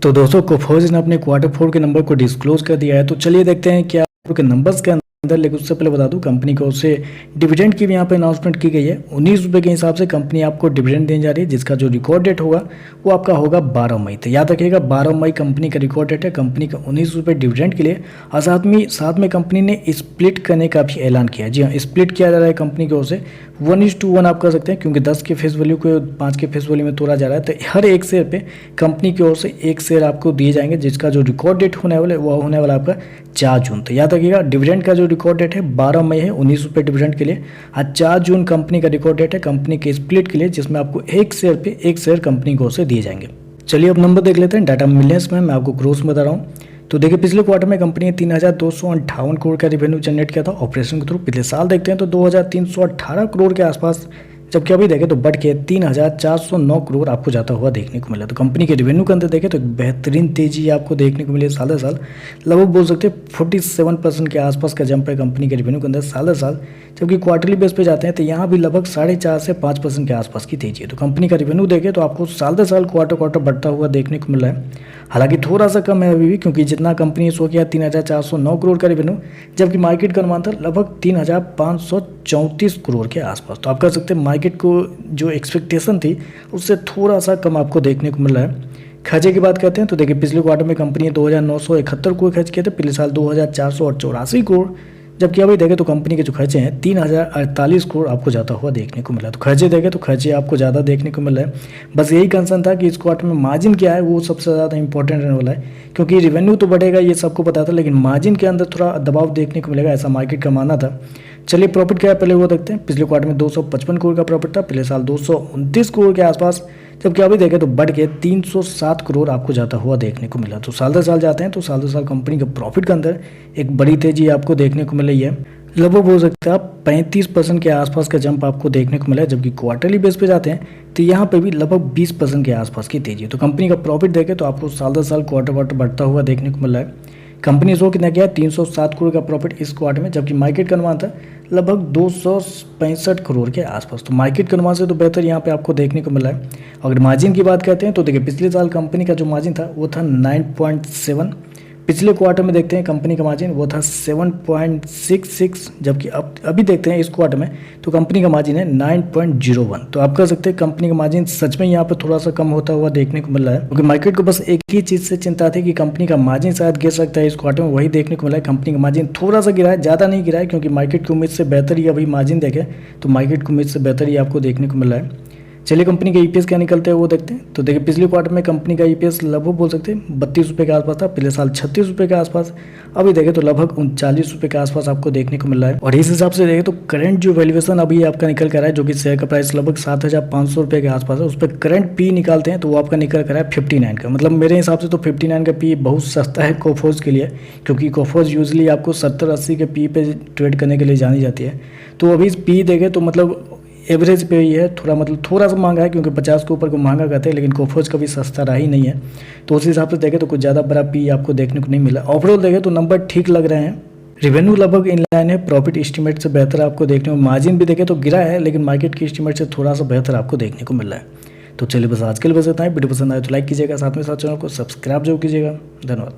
तो दोस्तों कोफोर्ज ने अपने क्वार्टर 4 के नंबर को डिस्क्लोज कर दिया है। तो चलिए देखते हैं क्या के नंबर्स के अंदर, लेकिन उससे पहले बता दूं कंपनी को उससे डिविडेंड की भी यहाँ पे अनाउंसमेंट की गई है। 19 रुपये के हिसाब से कंपनी आपको डिविडेंड देने जा रही है, जिसका जो रिकॉर्ड डेट होगा वो आपका होगा 12 मई। तो याद रखिएगा 12 मई कंपनी का रिकॉर्ड डेट है, कंपनी का 19 रुपये डिविडेंड के लिए। और साथ में कंपनी ने स्प्लिट करने का भी ऐलान किया है। जी हाँ, स्प्लिट किया जा रहा है कंपनी की ओर से 1:1 आप कर सकते हैं, क्योंकि 10 के फेस वैल्यू को 5 के फेस वैल्यू में तोड़ा जा रहा है। तो हर एक शेयर पे कंपनी की ओर से एक शेयर आपको दिए जाएंगे, जिसका जो रिकॉर्ड डेट होने वाला है वो होने वाला आपका 4 जून। तो याद रखिएगा डिविडेंड का जो रिकॉर्ड डेट है 12 मई है 19 रुपये डिविडेंड के लिए। आज 4 जून कंपनी का रिकॉर्ड डेट है कंपनी के स्प्लिट के लिए, जिसमें आपको एक शेयर पे एक शेयर कंपनी की ओर से दिए जाएंगे। चलिए अब नंबर देख लेते हैं डाटा मिलियंस में। मैं आपको ग्रोथ में बता रहा हूँ। तो देखिए पिछले क्वार्टर में कंपनी ने 3258 करोड़ का रेवेन्यू जनरेट किया था ऑपरेशन के थ्रू। पिछले साल देखते हैं तो 2318 करोड़ के आसपास, जबकि अभी देखें तो बढ़ के 3409 करोड़ आपको जाता हुआ देखने को मिला। तो कंपनी के रेवेन्यू के अंदर देखें तो एक बेहतरीन तेजी आपको देखने को मिली साल साल। लगभग बोल सकते हैं 47% के आसपास का जंप है कंपनी के रेवेन्यू के अंदर साल साल। जबकि क्वार्टरली बेस पे जाते हैं तो यहाँ भी लगभग 4.5 से 5% के आसपास की तेजी है। तो कंपनी का रेवेन्यू देखें तो आपको साल साल क्वार्टर बढ़ता हुआ देखने को मिल रहा है। हालांकि थोड़ा सा कम है अभी भी, क्योंकि जितना कंपनी ने शो किया 3409 करोड़ का रेवेन्यू, जबकि मार्केट का अनुमान था लगभग 3534 करोड़ के आसपास। तो आप कह सकते हैं मार्केट को जो एक्सपेक्टेशन थी उससे थोड़ा सा कम आपको देखने को मिल रहा है। खर्चे की बात करते हैं तो देखिए पिछले क्वार्टर में कंपनी ने 2971 करोड़ खर्च किए थे, पिछले साल 2484 करोड़, जबकि अभी देखें तो कंपनी के जो खर्चे हैं 3048 करोड़ आपको जाता हुआ देखने को मिला। तो खर्चे देखें तो खर्चे आपको ज़्यादा देखने को मिल रहा है। बस यही कंसर्न था कि इस क्वार्टर में मार्जिन क्या है वो सबसे ज़्यादा इंपॉर्टेंट रहने वाला है, क्योंकि रेवेन्यू तो बढ़ेगा ये सबको पता था, लेकिन मार्जिन के अंदर थोड़ा दबाव देखने को मिलेगा, ऐसा मार्केट का मानना था। चलिए प्रॉफिट क्या है पहले वो देखते हैं। पिछले क्वार्टर में 255 करोड़ का प्रॉफिट था, पिछले साल 229 करोड़ के आसपास, जबकि अभी देखें तो बढ़ के 307 करोड़ आपको जाता हुआ देखने को मिला। तो साल दर साल जाते हैं तो साल दर साल कंपनी के प्रॉफिट के अंदर एक बड़ी तेजी आपको देखने को मिल रही है। लगभग हो सकता है 35% के आसपास का जंप आपको देखने को मिला है। जबकि क्वार्टरली बेस पे जाते हैं तो यहाँ पे भी लगभग 20% के आसपास की तेजी है। तो कंपनी का प्रॉफिट देखें तो आपको साल दर साल क्वार्टर बढ़ता हुआ देखने को मिल रहा है। कंपनी शो कितना किया है 307 करोड़ का प्रॉफिट इस क्वार्टर में, जबकि मार्केट का अनुमान था लगभग 265 करोड़ के आसपास। तो मार्केट के अनुमान से तो बेहतर यहाँ पे आपको देखने को मिला है। अगर मार्जिन की बात करते हैं तो देखिए पिछले साल कंपनी का जो मार्जिन था वो था 9.7, पिछले क्वार्टर में देखते हैं कंपनी का मार्जिन वो था 7.66, जबकि अब अभी देखते हैं इस क्वार्टर में तो कंपनी का मार्जिन है 9.01। तो आप कह सकते हैं कंपनी का मार्जिन सच में यहाँ पर थोड़ा सा कम होता हुआ देखने को मिल रहा है, क्योंकि मार्केट को बस एक ही चीज़ से चिंता थी कि कंपनी का मार्जिन शायद गिर सकता है इस क्वार्टर में, वही देखने को मिला है। कंपनी का मार्जिन थोड़ा सा गिरा है, ज़्यादा नहीं गिरा है, क्योंकि मार्केट की उम्मीद से बेहतर ही अभी मार्जिन देखें तो मार्केट की उम्मीद से बेहतर ही आपको देखने को मिल रहा है। चलिए कंपनी का ईपीएस क्या निकलते हैं वो देखते हैं। तो देखिए पिछले क्वार्टर में कंपनी का ईपीएस लगभग बोल सकते हैं 32 रुपये के आसपास था, पिछले साल 36 रुपये के आसपास, अभी देखें तो लगभग 39 रुपये के आसपास आपको देखने को मिल रहा है। और इस हिसाब से देखें तो करंट जो वैल्यूएशन अभी आपका निकल कर रहा है, जो कि शेयर का प्राइस लगभग 7500 रुपये के आसपास है, उस पर करंट पी निकालते हैं तो वो आपका निकल कर रहा है 59 का। मतलब मेरे हिसाब से तो 59 का पी बहुत सस्ता है कोफोर्ज के लिए, क्योंकि कोफोर्ज यूजली आपको 70-80 के पी पे ट्रेड करने के लिए जानी जाती है। तो अभी पी देखें तो मतलब एवरेज पे ही है, थोड़ा मतलब थोड़ा सा महंगा है, क्योंकि 50 के ऊपर को महंगा कहते हैं, लेकिन कोफोर्ज कभी सस्ता रहा ही नहीं है। तो उस हिसाब से देखें तो कुछ ज़्यादा बड़ा पी आपको देखने को नहीं मिला। ओवरऑल देखें तो नंबर ठीक लग रहे हैं, रेवेन्यू लगभग इन लाइन है, प्रॉफिट एस्टीमेट से बेहतर आपको देखने को, मार्जिन भी देखें तो गिरा है, लेकिन मार्केट की एस्टीमेट से थोड़ा सा बेहतर आपको देखने को मिल रहा है। तो चलिए बस आज के लिए बस इतना ही। वीडियो पसंद आए तो लाइक कीजिएगा, साथ में साथ चैनल को सब्सक्राइब जरूर कीजिएगा। धन्यवाद।